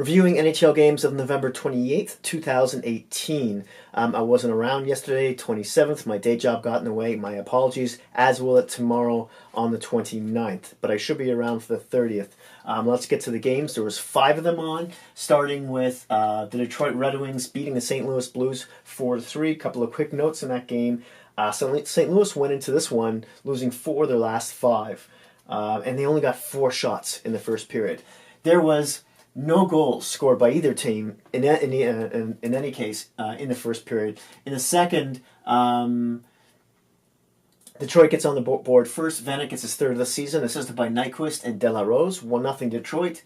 Reviewing NHL games of November 28th, 2018. I wasn't around yesterday, 27th. My day job got in the way. My apologies, as will it tomorrow on the 29th. But I should be around for the 30th. Let's get to the games. There was 5 of them on, starting with the Detroit Red Wings beating the St. Louis Blues 4-3. A couple of quick notes in that game. St. Louis went into this one losing 4 of their last 5. And they only got 4 shots in the first period. There was no goals scored by either team in any case in the first period. In the second, Detroit gets on the board first. Vanek gets his 3rd of the season, assisted by Nyquist and Delarose. 1-0 Detroit.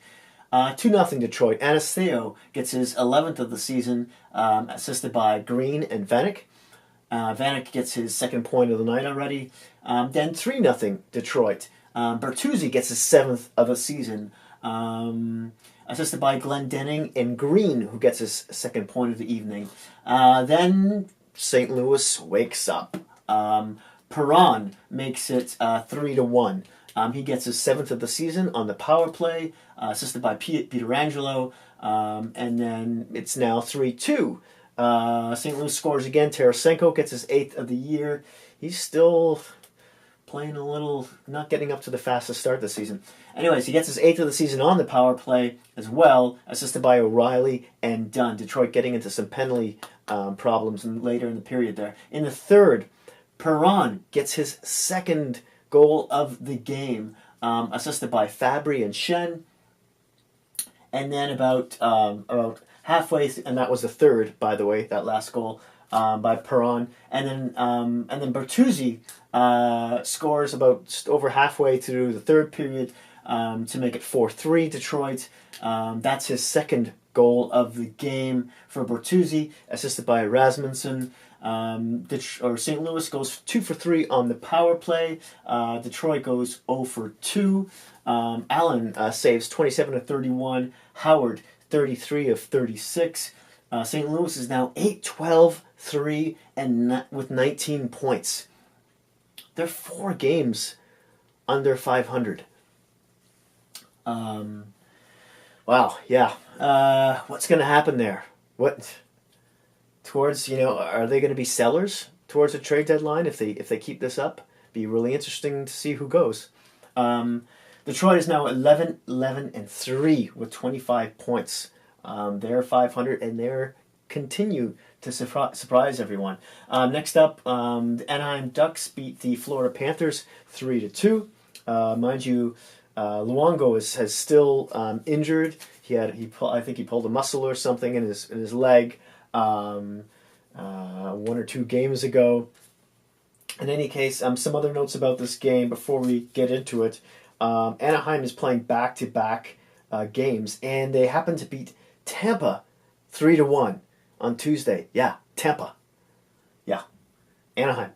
2-0 Detroit. Anastasio gets his 11th of the season, assisted by Green and Vanek. Vanek gets his 2nd point of the night already. Then 3-0 Detroit. Bertuzzi gets his 7th of the season, assisted by Glendening and Green, who gets his 2nd point of the evening. Then St. Louis wakes up. Perron makes it 3-1. He gets his 7th of the season on the power play, assisted by Pietrangelo, and then it's now 3-2. St. Louis scores again. Tarasenko gets his 8th of the year. He's still playing a little, not getting up to the fastest start this season. Anyways, he gets his 8th of the season on the power play as well, assisted by O'Reilly and Dunn. Detroit getting into some penalty problems later in the period there. In the third, Perron gets his 2nd goal of the game, assisted by Fabry and Shen. And then about halfway, and that was the 3rd, by the way, that last goal by Perron. And then Bertuzzi scores about over halfway through the 3rd period to make it 4-3 Detroit. That's his 2nd goal of the game for Bertuzzi, assisted by Rasmussen. St. Louis goes 2 for 3 on the power play. Detroit goes 0 for 2. Allen saves 27 of 31. Howard 33 of 36. St. Louis is now 8-12-3 and with 19 points. They're 4 games under 500. Wow, yeah. What's going to happen there? Are they going to be sellers towards the trade deadline if they keep this up? Be really interesting to see who goes. Detroit is now 11-3 with 25 points. They're 500 and they're continue to surprise everyone. Next up, the Anaheim Ducks beat the Florida Panthers 3-2. Mind you, Luongo has still injured. I think he pulled a muscle or something in his leg 1 or 2 games ago. In any case, some other notes about this game before we get into it. Anaheim is playing back-to-back games, and they happen to beat Tampa 3-1 on Tuesday. Yeah, Tampa. Yeah, Anaheim.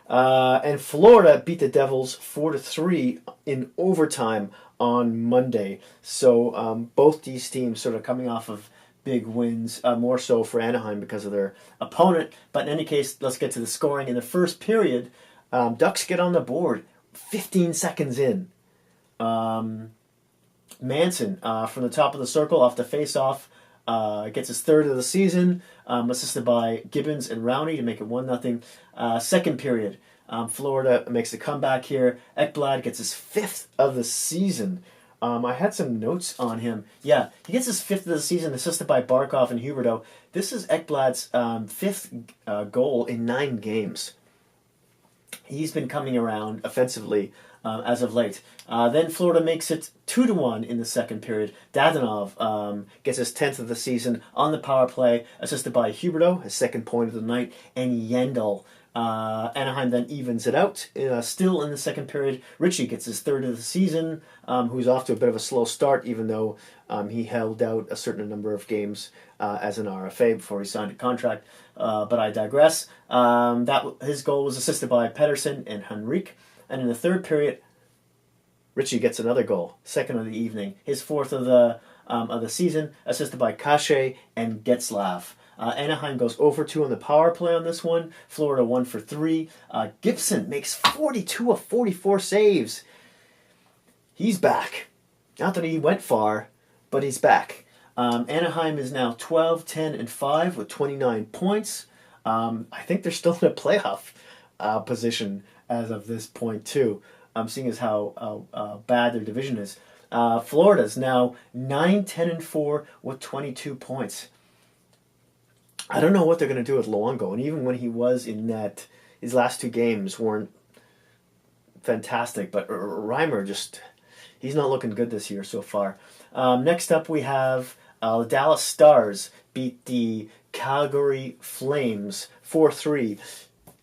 And Florida beat the Devils 4-3 in overtime on Monday. So both these teams sort of coming off of big wins, more so for Anaheim because of their opponent. But in any case, let's get to the scoring. In the first period, Ducks get on the board 15 seconds in. Manson, from the top of the circle off the face-off, gets his 3rd of the season, assisted by Gibbons and Rowney to make it 1-0. Second period, Florida makes a comeback here. Ekblad gets his 5th of the season. I had some notes on him. Yeah, he gets his 5th of the season, assisted by Barkov and Huberdeau. This is Ekblad's 5th goal in 9 games. He's been coming around offensively as of late. Then Florida makes it 2-1 in the second period. Dadonov gets his 10th of the season on the power play, assisted by Huberdeau, his 2nd point of the night, and Yandel. Anaheim then evens it out. Still in the second period, Ritchie gets his 3rd of the season, who's off to a bit of a slow start, even though he held out a certain number of games as an RFA before he signed a contract. But I digress. His goal was assisted by Pedersen and Henrique. And in the 3rd period, Ritchie gets another goal, 2nd of the evening, his 4th of the season, assisted by Kache and Getzlav. Anaheim goes over 2 on the power play on this one. Florida 1 for 3. Gibson makes 42 of 44 saves. He's back. Not that he went far, but he's back. Anaheim is now 12, 10, and 5 with 29 points. I think they're still in a playoff position as of this point, too, seeing as how bad their division is. Florida's now 9, 10, and 4 with 22 points. I don't know what they're going to do with Luongo, and even when he was in net, his last 2 games weren't fantastic, but Reimer he's not looking good this year so far. Next up we have the Dallas Stars beat the Calgary Flames 4-3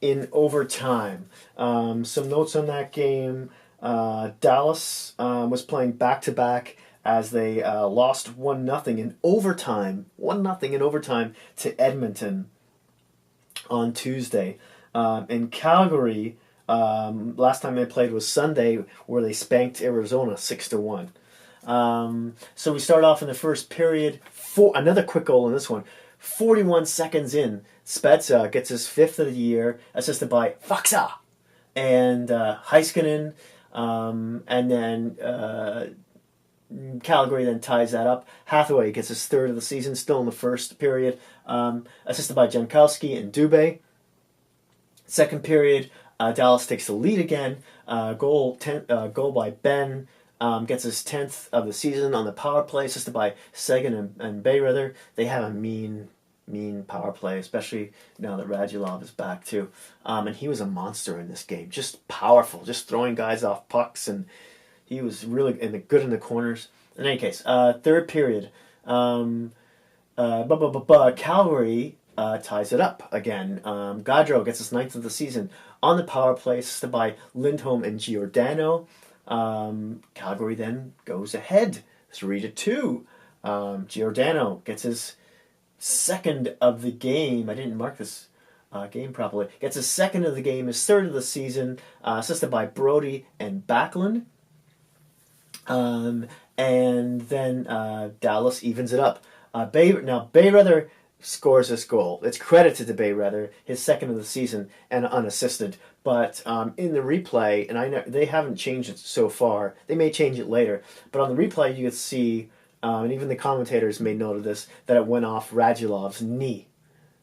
in overtime. Some notes on that game. Dallas was playing back-to-back as they lost 1-0 in overtime. 1-0 in overtime to Edmonton on Tuesday. In Calgary, last time they played was Sunday, where they spanked Arizona 6-1. So we start off in the first period. Another quick goal in this one. 41 seconds in, Spezza gets his 5th of the year, assisted by Faksa and Heiskanen, and then Calgary then ties that up. Hathaway gets his 3rd of the season, still in the first period, assisted by Jankowski and Dubé. Second period, Dallas takes the lead again. Goal by Ben. Gets his 10th of the season on the power play, assisted by Sagan and Bayreuther. They have a mean power play, especially now that Radulov is back too. And he was a monster in this game, just powerful, just throwing guys off pucks, and he was really good in the corners. In any case, third period, Calgary ties it up again. Gaudreau gets his 9th of the season on the power play, assisted by Lindholm and Giordano. Calgary then goes ahead 3-2. Giordano gets his 2nd of the game. I didn't mark this game properly. Gets his 2nd of the game, his 3rd of the season, assisted by Brody and Backlund. And then Dallas evens it up. Bayreuther scores this goal. It's credited to Bayreuther, his 2nd of the season, and unassisted. But in the replay, and I know they haven't changed it so far. They may change it later. But on the replay, you could see, and even the commentators made note of this, that it went off Radulov's knee,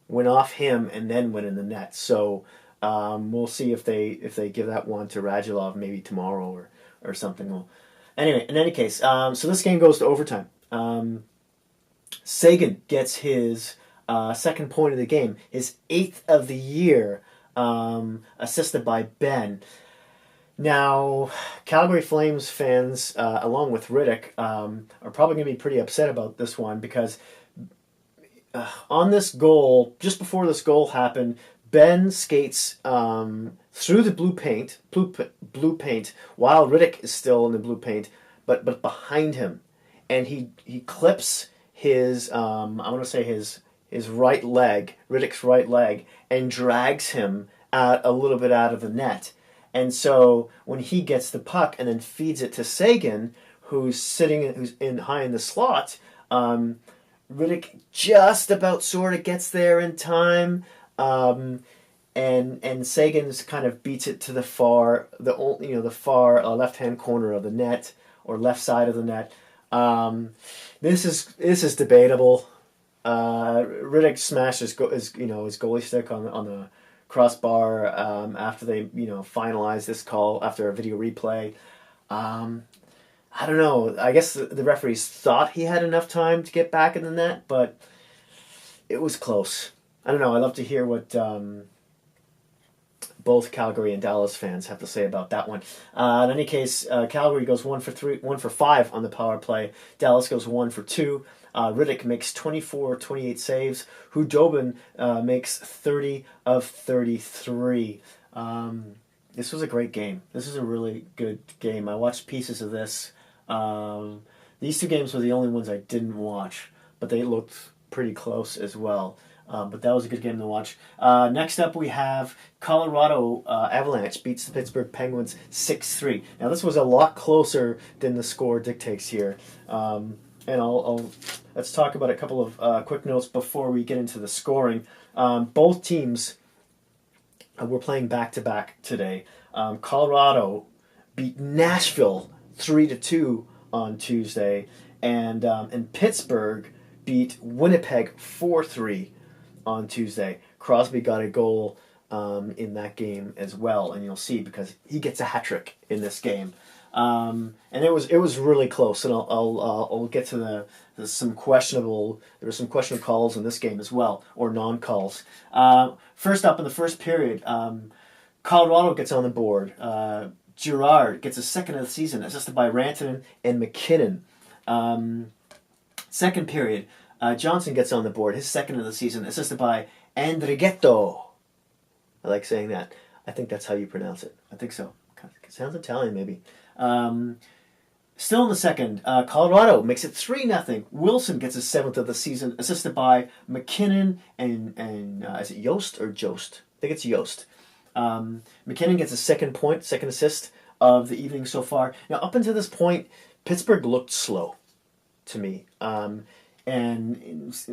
went off him, and then went in the net. So we'll see if they give that one to Radulov maybe tomorrow or something. Well, anyway, in any case, so this game goes to overtime. Sagan gets his 2nd point of the game, his 8th of the year, assisted by Ben. Now, Calgary Flames fans, along with Riddick, are probably going to be pretty upset about this one because on this goal, just before this goal happened, Ben skates through the blue paint while Riddick is still in the blue paint, but behind him, and he clips his his right leg, Riddick's right leg, and drags him out a little bit out of the net. And so when he gets the puck and then feeds it to Sagan, who's in high in the slot, Riddick just about sort of gets there in time, and Sagan's kind of beats it to the far left hand corner of the net or left side of the net. This is debatable. Riddick smashed his goalie stick on the crossbar after they finalized this call after a video replay. I don't know. I guess the referees thought he had enough time to get back in the net, but it was close. I don't know. I'd love to hear what both Calgary and Dallas fans have to say about that one. In any case, Calgary goes 1 for 5 on the power play. Dallas goes 1 for 2. Riddick makes 28 saves. Hudobin makes 30 of 33. This was a great game. This is a really good game. I watched pieces of this. These 2 games were the only ones I didn't watch, but they looked pretty close as well. But that was a good game to watch. Next up, we have Colorado Avalanche beats the Pittsburgh Penguins 6-3. Now, this was a lot closer than the score dictates here. And let's talk about a couple of quick notes before we get into the scoring. Both teams were playing back-to-back today. Colorado beat Nashville 3-2 on Tuesday, and Pittsburgh beat Winnipeg 4-3 on Tuesday. Crosby got a goal in that game as well, and you'll see because he gets a hat trick in this game. And it was really close, and I'll get to some questionable calls in this game as well, or non-calls. First up in the first period, Colorado gets on the board. Girard gets his second of the season, assisted by Rantanen and McKinnon. Second period, Johnson gets on the board, his second of the season, assisted by Andrighetto. I like saying that. I think that's how you pronounce it. I think so. It sounds Italian, maybe. Still in the second, Colorado makes it 3-0. Wilson gets his seventh of the season, assisted by McKinnon and is it Yost or Jost? I think it's Yost. McKinnon gets his second assist of the evening so far. Now, up until this point, Pittsburgh looked slow to me, and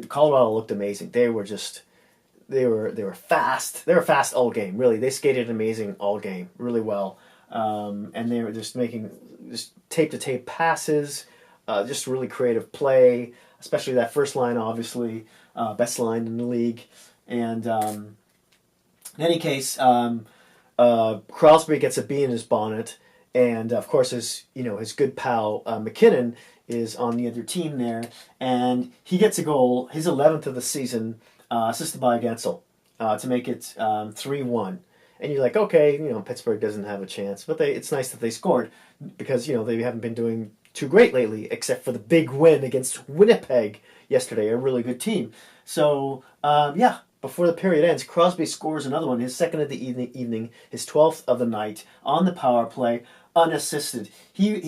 Colorado looked amazing. They were fast. They were fast all game. Really, they skated amazing all game, really well. And they were just making tape-to-tape passes, just really creative play, especially that first line, obviously, best line in the league. And in any case, Crosby gets a bee in his bonnet, and of course his good pal McKinnon is on the other team there, and he gets a goal, his 11th of the season, assisted by Gensel, to make it 3-1. And you're like, okay, Pittsburgh doesn't have a chance, but it's nice that they scored because they haven't been doing too great lately, except for the big win against Winnipeg yesterday, a really good team. So before the period ends, Crosby scores another one, his second of the evening, his 12th of the night on the power play, unassisted. He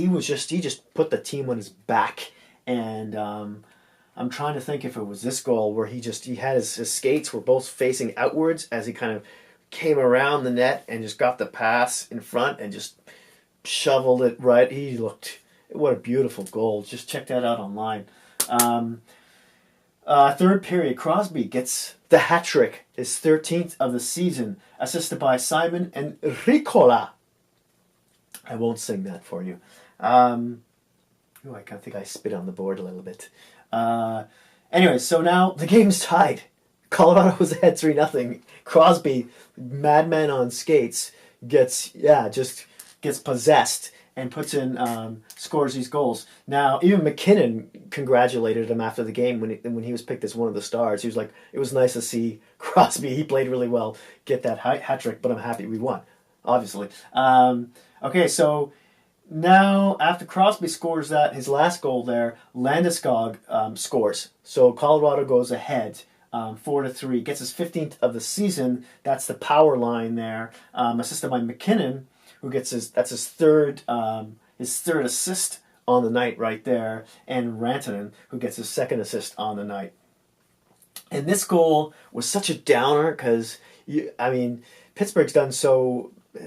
just put the team on his back, and I'm trying to think if it was this goal where he had his skates were both facing outwards as he kind of came around the net and just got the pass in front and just shoveled it right. What a beautiful goal. Just check that out online. Third period, Crosby gets the hat trick, his 13th of the season, assisted by Simon and Ricola. I won't sing that for you. I think I spit on the board a little bit. Anyway, so now the game's tied. Colorado was ahead 3-0. Crosby, madman on skates, gets possessed and scores these goals. Now, even McKinnon congratulated him after the game when he was picked as one of the stars. He was like, it was nice to see Crosby. He played really well, get that hat trick, but I'm happy we won, obviously. Okay, so now after Crosby scores his last goal there, Landeskog scores. So Colorado goes ahead 4-3, gets his 15th of the season. That's the power line there, assisted by McKinnon, who gets his third assist on the night right there, and Rantanen, who gets his second assist on the night. And this goal was such a downer because Pittsburgh's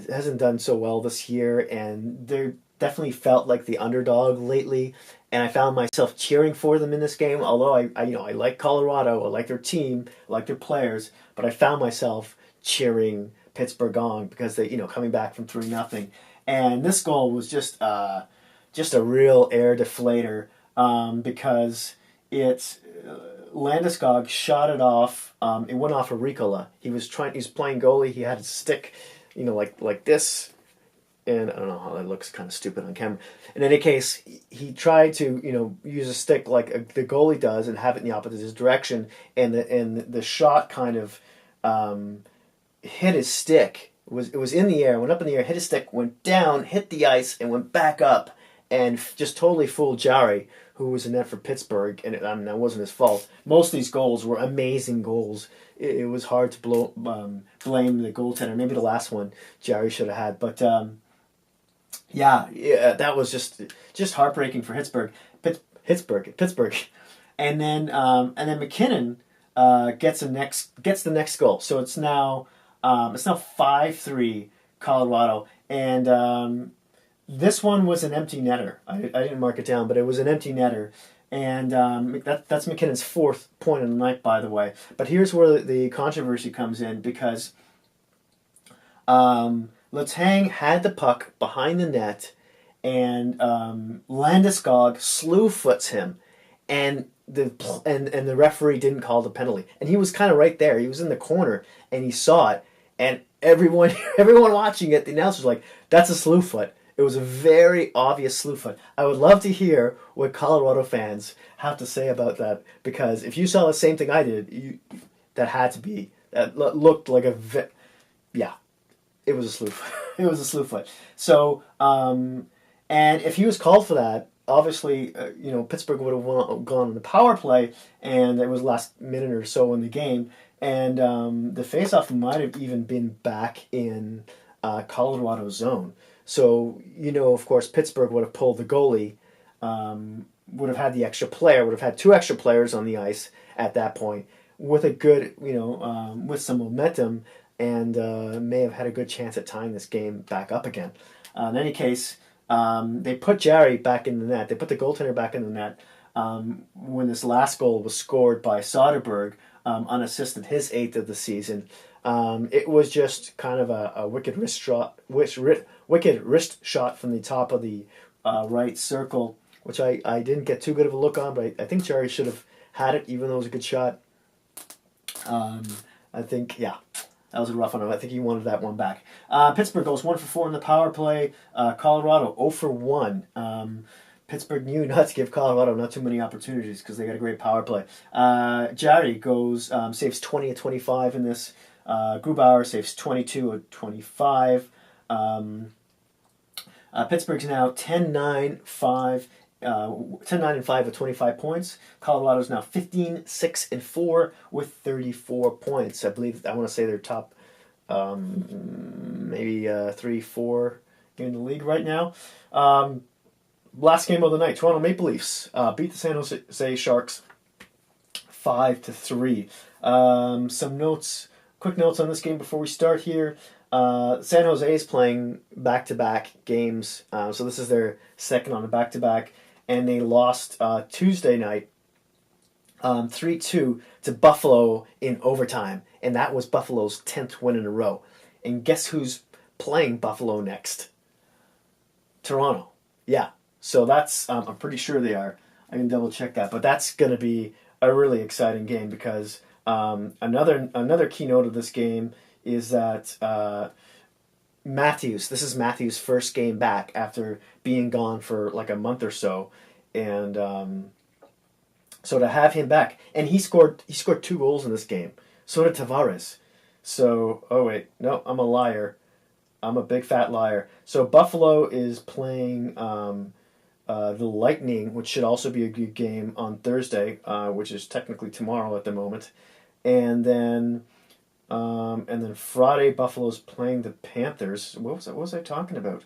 hasn't done so well this year, and they definitely felt like the underdog lately. And I found myself cheering for them in this game, although I like Colorado, I like their team, I like their players, but I found myself cheering Pittsburgh on because they, coming back from 3-0. And this goal was just a real air deflator because Landeskog shot it off. It went off of Ricola. He was playing goalie. He had his stick, like this. And I don't know how that looks kind of stupid on camera. In any case, he tried to, use a stick like the goalie does and have it in the opposite direction. And the shot kind of hit his stick. It was in the air, went up in the air, hit his stick, went down, hit the ice, and went back up, and just totally fooled Jarry, who was in net for Pittsburgh. And that wasn't his fault. Most of these goals were amazing goals. It was hard to blame the goaltender. Maybe the last one Jarry should have had, but. Yeah, that was just heartbreaking for Pittsburgh, and then McKinnon gets the next goal. So it's now 5-3 Colorado, and this one was an empty netter. I didn't mark it down, but it was an empty netter, and that's McKinnon's 4th point of the night, by the way. But here's where the controversy comes in because. Letang had the puck behind the net, and Landeskog slew foots him, and the referee didn't call the penalty, and he was kind of right there. He was in the corner, and he saw it, and everyone everyone watching it, the announcer's like, "That's a slew foot." It was a very obvious slew foot. I would love to hear what Colorado fans have to say about that, because if you saw the same thing I did, that had to be, that looked like yeah, it was a slew foot. It was a slew foot. So, and if he was called for that, obviously, Pittsburgh would have gone on the power play, and it was last minute or so in the game, and the faceoff might have even been back in Colorado zone. So, of course, Pittsburgh would have pulled the goalie, would have had the extra player, would have had two extra players on the ice at that point with a good, with some momentum, and may have had a good chance at tying this game back up again. In any case, they put Jarry back in the net. They put the goaltender back in the net when this last goal was scored by Soderberg, unassisted, his 8th of the season. It was just kind of a wicked wrist shot, from the top of the right circle, which I didn't get too good of a look on, but I think Jarry should have had it, even though it was a good shot. I think, that was a rough one. I think he wanted that one back. Pittsburgh goes 1 for 4 in the power play. Colorado 0 for 1. Pittsburgh knew not to give Colorado not too many opportunities because they got a great power play. Jarry goes, saves 20 of 25 in this. Grubauer saves 22 of 25. Pittsburgh's now 10-9-5 and 5 with 25 points. Colorado's now 15-6-4 with 34 points. I want to say they're top maybe 3-4 in the league right now. Last game of the night, Toronto Maple Leafs beat the San Jose Sharks 5-3. Some quick notes on this game before we start here. San Jose is playing back-to-back games, so this is their second on a back-to-back, and they lost Tuesday night 3-2 to Buffalo in overtime, and that was Buffalo's 10th win in a row. And guess who's playing Buffalo next? Toronto. Yeah, so that's, I'm pretty sure they are. I can double-check that, but that's going to be a really exciting game because another keynote of this game is that this is Matthews' first game back after being gone for like a month or so, and so to have him back, and he scored 2 goals in this game. So did Tavares. So, I'm a liar. I'm a big fat liar. So Buffalo is playing the Lightning, which should also be a good game on Thursday, which is technically tomorrow at the moment, and then Friday, Buffalo's playing the Panthers. What was I talking about?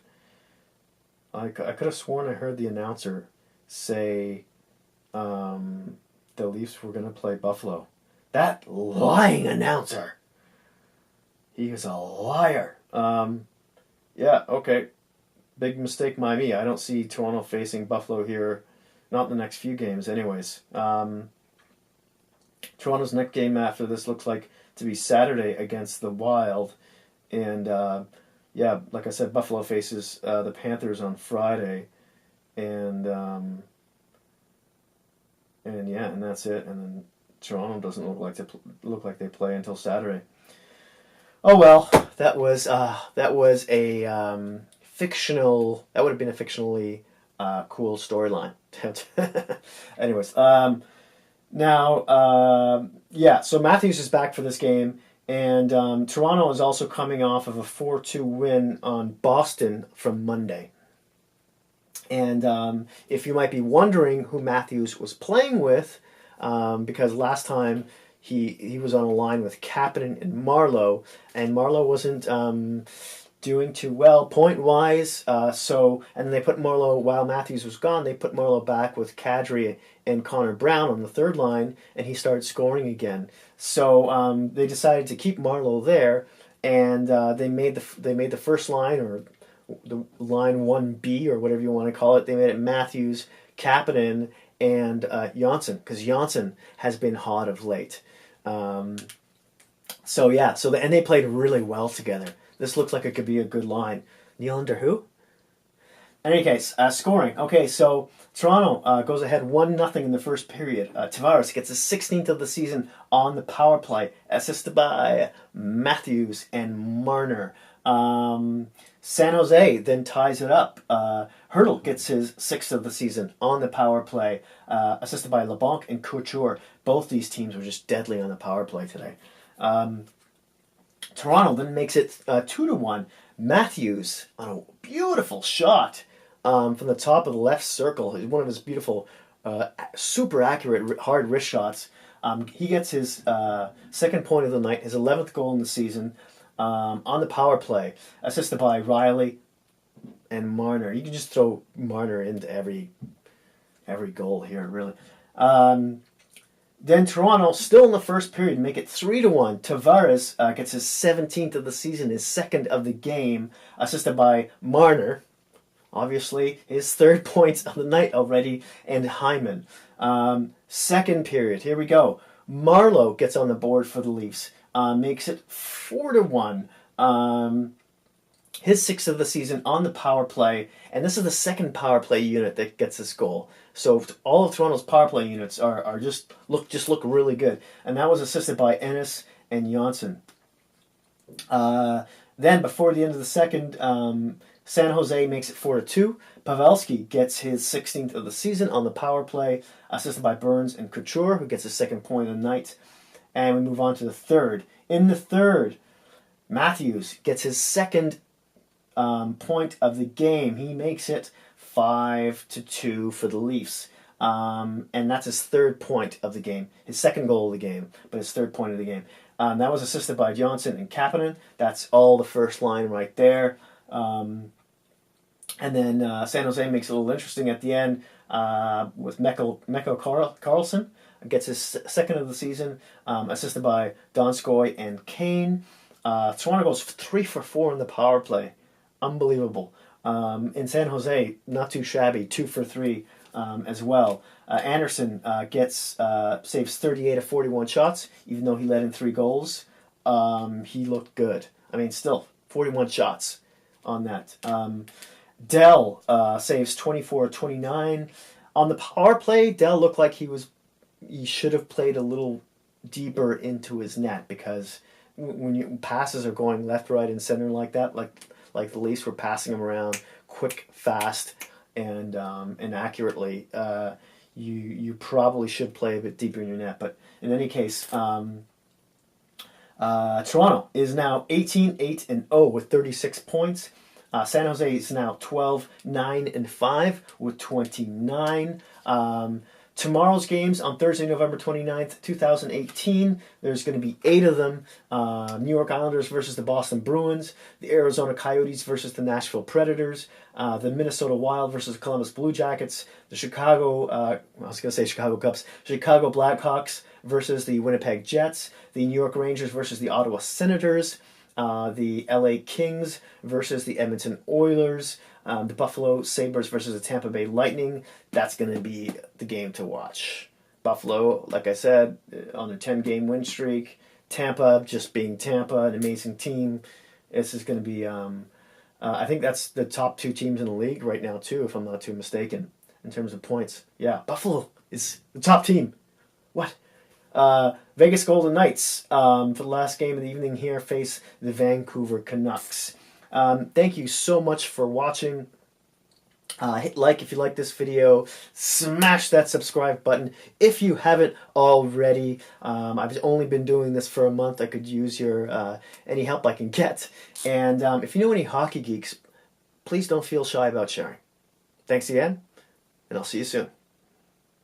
I could have sworn I heard the announcer say the Leafs were going to play Buffalo. That lying announcer. He is a liar. Okay. Big mistake by me. I don't see Toronto facing Buffalo here. Not in the next few games anyways. Toronto's next game after this looks like to be Saturday against the Wild, and like I said, Buffalo faces the Panthers on Friday, and that's it. And then Toronto doesn't look like they play until Saturday. Oh well, that was a fictional. That would have been a fictionally cool storyline. Anyways. So Matthews is back for this game, and Toronto is also coming off of a 4-2 win on Boston from Monday. And if you might be wondering who Matthews was playing with, because last time he was on a line with Kapanen and Marleau, and Marleau wasn't doing too well point-wise, and then they put Marleau, while Matthews was gone, they put Marleau back with Kadri and Connor Brown on the third line, and he started scoring again. So they decided to keep Marleau there, and they made the first line, or the line 1B, or whatever you want to call it, they made it Matthews, Kapanen, and Janssen, because Janssen has been hot of late. And they played really well together. This looks like it could be a good line. Nylander who? In any case, scoring. Okay, so Toronto goes ahead 1-0 in the first period. Tavares gets his 16th of the season on the power play, assisted by Matthews and Marner. San Jose then ties it up. Hurdle gets his 6th of the season on the power play, assisted by LeBlanc and Couture. Both these teams were just deadly on the power play today. Toronto then makes it 2-1. Matthews on a beautiful shot from the top of the left circle. One of his beautiful, super accurate, hard wrist shots. He gets his second point of the night, his 11th goal in the season on the power play, assisted by Riley and Marner. You can just throw Marner into every goal here, really. Then Toronto, still in the first period, make it 3-1. Tavares gets his 17th of the season, his second of the game, assisted by Marner. Obviously, his third points of the night already, and Hyman. Second period, here we go. Marleau gets on the board for the Leafs, makes it 4-1. His 6th of the season on the power play, and this is the second power play unit that gets this goal. So all of Toronto's power play units are just look really good, and that was assisted by Ennis and Janssen. Then before the end of the second, San Jose makes it 4-2. Pavelski gets his 16th of the season on the power play, assisted by Burns and Couture, who gets his second point of the night. And we move on to the third. In the third, Matthews gets his second point of the game. He makes it 5-2 for the Leafs. And that's his third point of the game. His second goal of the game, but his third point of the game. That was assisted by Johnson and Kapanen. That's all the first line right there. And then San Jose makes it a little interesting at the end with Meko Carlson. Gets his second of the season, assisted by Donskoy and Kane. Toronto goes 3 for 4 in the power play. Unbelievable. In San Jose, not too shabby, 2 for 3 as well. Anderson saves 38 of 41 shots, even though he let in 3 goals. He looked good. I mean, still, 41 shots on that. Dell saves 24 of 29. On the power play, Dell looked like he should have played a little deeper into his net, because when passes are going left, right, and center like that, like the Leafs were passing him around quick, fast, and accurately, you probably should play a bit deeper in your net. But in any case, Toronto is now 18-8-0 with 36 points. San Jose is now 12-9-5 with 29. Tomorrow's games on Thursday, November 29th, 2018. There's going to be 8 of them. New York Islanders versus the Boston Bruins. The Arizona Coyotes versus the Nashville Predators. The Minnesota Wild versus the Columbus Blue Jackets. The Chicago Cubs. Chicago Blackhawks versus the Winnipeg Jets. The New York Rangers versus the Ottawa Senators. The LA Kings versus the Edmonton Oilers. The Buffalo Sabres versus the Tampa Bay Lightning. That's going to be the game to watch. Buffalo, like I said, on a 10-game win streak. Tampa, just being Tampa, an amazing team. This is going to be, I think that's the top 2 teams in the league right now, too, if I'm not too mistaken, in terms of points. Yeah, Buffalo is the top team. What? Vegas Golden Knights, for the last game of the evening here, face the Vancouver Canucks. Thank you so much for watching. Hit like if you like this video. Smash that subscribe button if you haven't already. I've only been doing this for a month. I could use your any help I can get. And if you know any hockey geeks, please don't feel shy about sharing. Thanks again, and I'll see you soon.